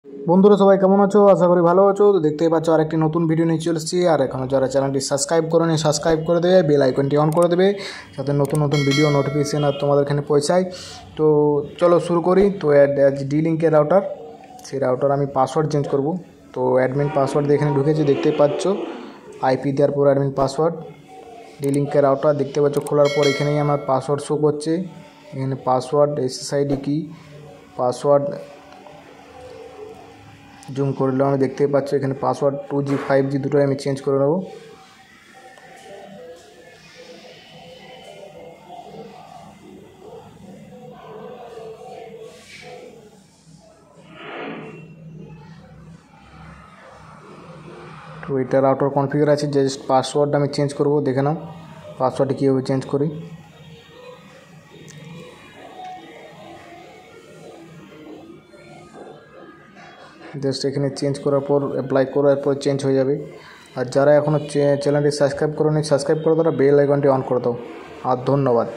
বন্ধুরা সবাই কেমন আছো? আশা করি ভালো আছো। তো দেখতেই পাচ্ছ আরেকটি নতুন ভিডিও নিয়ে চলে এসেছি। আর এখনও যারা চ্যানেলটি সাবস্ক্রাইব করেনি সাবস্ক্রাইব করে দেবে, বেল আইকনটি অন করে দেবে যাতে নতুন নতুন ভিডিও নোটিফিকেশান আর তোমাদের এখানে পৌঁছায়। তো চলো শুরু করি। তো ডি লিঙ্কের রাউটার, সেই রাউটার আমি পাসওয়ার্ড চেঞ্জ করব। তো অ্যাডমিন পাসওয়ার্ড দিয়ে এখানে ঢুকেছি, দেখতেই পাচ্ছ আইপি দেওয়ার পর অ্যাডমিন পাসওয়ার্ড। ডি লিঙ্কের রাউটার দেখতে পাচ্ছ খোলার পর এখানেই আমার পাসওয়ার্ড শো করছে। এখানে পাসওয়ার্ড এসএসআইডি কি পাসওয়ার্ড জুম করলে আমি দেখতেই পাচ্ছি এখানে পাসওয়ার্ড 2G 5G দুটোই আমি চেঞ্জ করে নেব। তো এটা রাউটার কনফিগার আছে, জাস্ট পাসওয়ার্ডটা আমি চেঞ্জ করব। দেখে নাও পাসওয়ার্ডটা কীভাবে চেঞ্জ করি। জাস্ট এখানে চেঞ্জ করার পর অ্যাপ্লাই করার পর চেঞ্জ হয়ে যাবে। আর যারা এখনও চ্যানেলটি সাবস্ক্রাইব করোনি সাবস্ক্রাইব করে তারা বেল আইকনটি অন করে দাও। আর ধন্যবাদ।